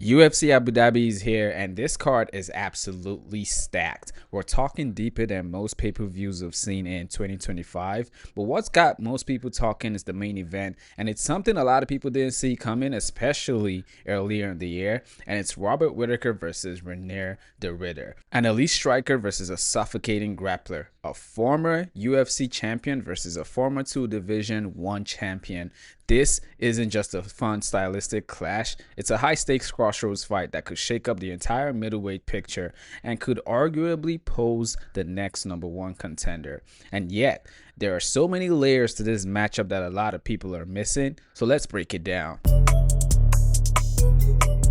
UFC Abu Dhabi is here, and this card is absolutely stacked. We're talking deeper than most pay-per-views we've seen in 2025, but what's got most people talking is the main event, and it's something a lot of people didn't see coming, especially earlier in the year, and it's Robert Whittaker versus Reinier De Ridder, an elite striker versus a suffocating grappler, a former UFC champion versus a former Division 1 champion. This isn't just a fun stylistic clash, it's a high-stakes crossroads fight that could shake up the entire middleweight picture and could arguably pose the next #1 contender. And yet, there are so many layers to this matchup that a lot of people are missing, so let's break it down.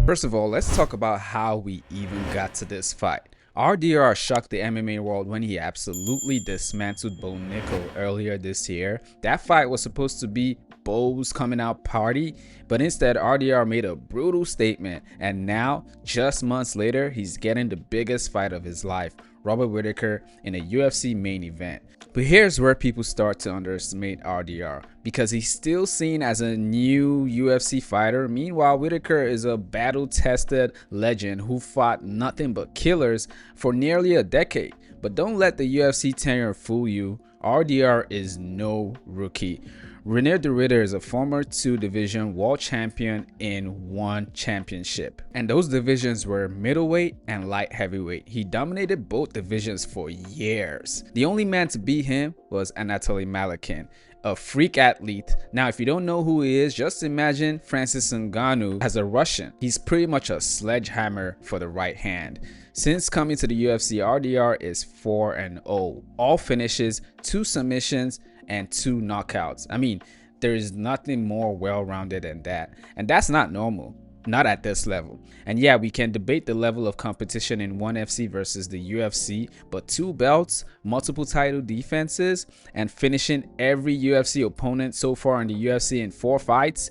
First of all, let's talk about how we even got to this fight. RDR shocked the MMA world when he absolutely dismantled Bo Nickel earlier this year. That fight was supposed to be Bo's coming out party, but instead RDR made a brutal statement, and now, just months later, he's getting the biggest fight of his life, Robert Whittaker, in a UFC main event. But here's where people start to underestimate RDR, because he's still seen as a new UFC fighter. Meanwhile, Whittaker is a battle-tested legend who fought nothing but killers for nearly a decade. But don't let the UFC tenure fool you, RDR is no rookie. Reinier De Ridder is a former Division world champion in one championship, and those divisions were middleweight and light heavyweight. He dominated both divisions for years. The only man to beat him was Anatoly Malakin, a freak athlete. Now, if you don't know who he is, just imagine Francis Ngannou as a Russian. He's pretty much a sledgehammer for the right hand. Since coming to the UFC, RDR is 4-0, all finishes, 2 submissions, and 2 knockouts. I mean, there is nothing more well-rounded than that, and that's not normal, not at this level. And yeah, we can debate the level of competition in ONE FC versus the UFC, but 2 belts, multiple title defenses, and finishing every UFC opponent so far in the UFC in 4 fights,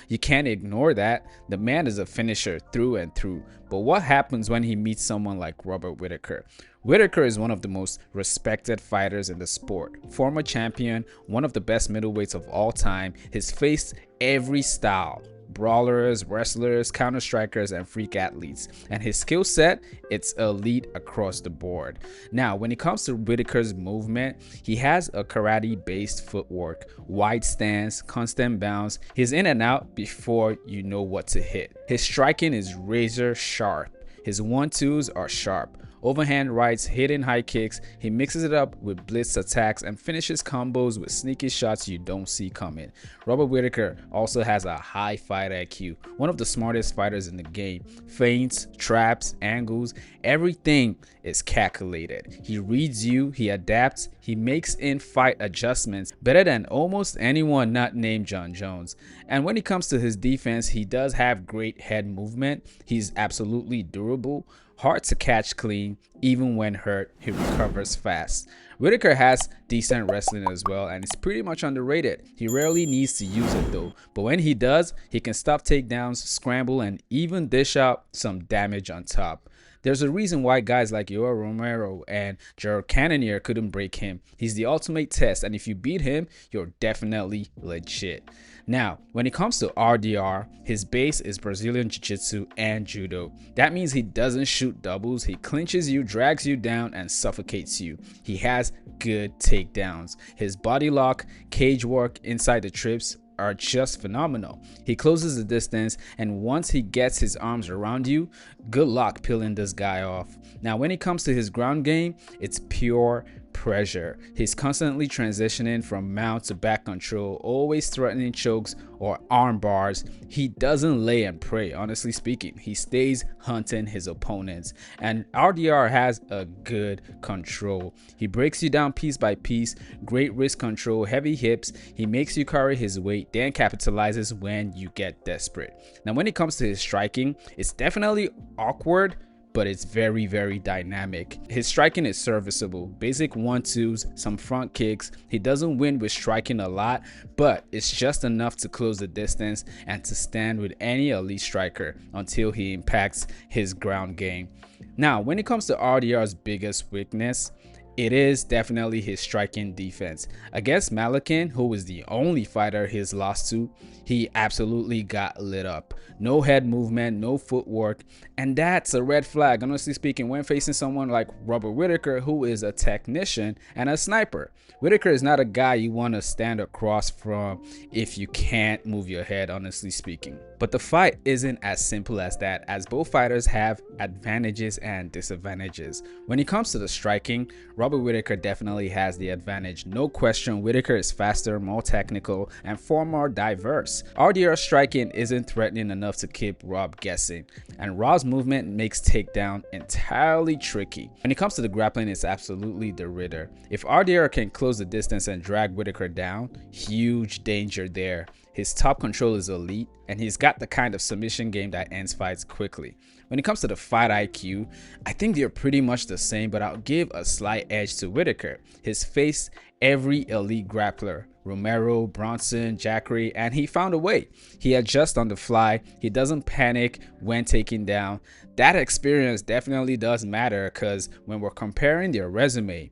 you can't ignore that. The man is a finisher through and through. But what happens when he meets someone like Robert Whittaker? Whittaker is one of the most respected fighters in the sport. Former champion, one of the best middleweights of all time. He's faced every style: brawlers, wrestlers, counter strikers, and freak athletes, and his skill set, it's elite across the board. Now, when it comes to Whittaker's movement, he has a karate based footwork, wide stance, constant bounce. He's in and out before you know what to hit. His striking is razor sharp. His 1-2s are sharp. Overhand rights, hidden high kicks. He mixes it up with blitz attacks and finishes combos with sneaky shots you don't see coming. Robert Whittaker also has a high fight IQ, one of the smartest fighters in the game. Feints, traps, angles, everything is calculated. He reads you, he adapts, he makes in-fight adjustments better than almost anyone not named John Jones. And when it comes to his defense, he does have great head movement. He's absolutely durable, hard to catch clean. Even when hurt, he recovers fast. Whittaker has decent wrestling as well, and it's pretty much underrated. He rarely needs to use it though, but when he does, he can stop takedowns, scramble, and even dish out some damage on top. There's a reason why guys like Yoel Romero and Gerald Cannonier couldn't break him. He's the ultimate test, and if you beat him, you're definitely legit. Now, when it comes to RDR, his base is Brazilian Jiu-Jitsu and Judo. That means he doesn't shoot doubles, he clinches you, drags you down, and suffocates you. He has good takedowns. His body lock, cage work inside the trips are just phenomenal. He closes the distance, and once he gets his arms around you, good luck peeling this guy off. Now, when it comes to his ground game, it's pure pressure. He's constantly transitioning from mount to back control, always threatening chokes or arm bars. He doesn't lay and pray, honestly speaking. He stays hunting his opponents, and RDR has a good control. He breaks you down piece by piece, great wrist control, heavy hips. He makes you carry his weight, then capitalizes when you get desperate. Now, when it comes to his striking, it's definitely awkward, but it's very, very dynamic. His striking is serviceable, basic 1-2s, some front kicks. He doesn't win with striking a lot, but it's just enough to close the distance and to stand with any elite striker until he impacts his ground game. Now, when it comes to RDR's biggest weakness, It is definitely his striking defense. Against Malakin, who was the only fighter he's lost to, he absolutely got lit up. No head movement, no footwork, and that's a red flag, honestly speaking, when facing someone like Robert Whittaker, who is a technician and a sniper. Whittaker is not a guy you want to stand across from if you can't move your head, honestly speaking. But the fight isn't as simple as that, as both fighters have advantages and disadvantages. When it comes to the striking, Robert Whittaker definitely has the advantage. No question, Whittaker is faster, more technical, and far more diverse. RDR striking isn't threatening enough to keep Rob guessing, and Rob's movement makes takedown entirely tricky. When it comes to the grappling, it's absolutely De Ridder. If RDR can close the distance and drag Whittaker down, huge danger there. His top control is elite, and he's got the kind of submission game that ends fights quickly. When it comes to the fight IQ, I think they're pretty much the same, but I'll give a slight edge to Whittaker. He's faced every elite grappler, Romero, Bronson, Jackery, and he found a way. He adjusts on the fly, he doesn't panic when taken down. That experience definitely does matter, because when we're comparing their resume,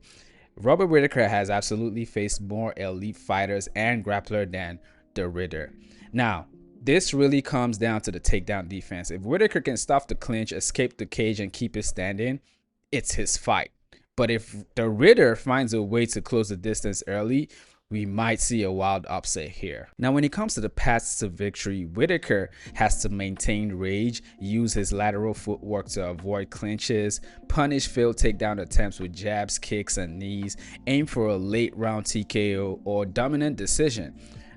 Robert Whittaker has absolutely faced more elite fighters and grappler than De Ridder. Now, this really comes down to the takedown defense. If Whittaker can stop the clinch, escape the cage, and keep it standing, it's his fight. But if De Ridder finds a way to close the distance early, we might see a wild upset here. Now, when it comes to the paths to victory, Whittaker has to maintain rage, use his lateral footwork to avoid clinches, punish failed takedown attempts with jabs, kicks, and knees, aim for a late round TKO or dominant decision.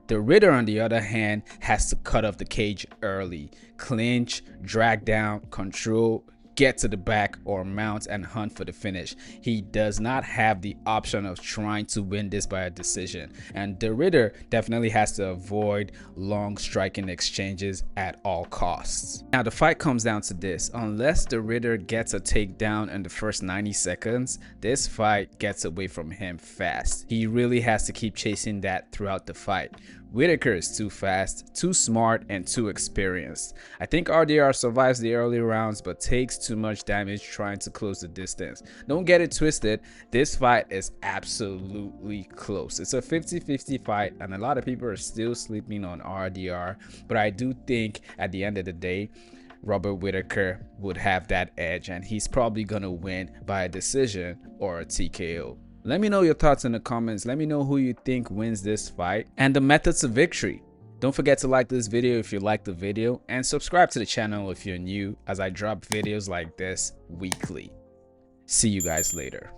De Ridder, on the other hand, has to cut off the cage early, clinch, drag down, control, get to the back, or mount and hunt for the finish. He does not have the option of trying to win this by a decision, and De Ridder definitely has to avoid long striking exchanges at all costs. Now, the fight comes down to this: unless De Ridder gets a takedown in the first 90 seconds, this fight gets away from him fast. He really has to keep chasing that throughout the fight. Whittaker is too fast, too smart, and too experienced. I think RDR survives the early rounds but takes too much damage trying to close the distance. Don't get it twisted, this fight is absolutely close. It's a 50-50 fight, and a lot of people are still sleeping on RDR, but I do think at the end of the day, Robert Whittaker would have that edge, and he's probably gonna win by a decision or a TKO. Let me know your thoughts in the comments. Let me know who you think wins this fight and the methods of victory. Don't forget to like this video if you like the video, and subscribe to the channel if you're new, as I drop videos like this weekly. See you guys later.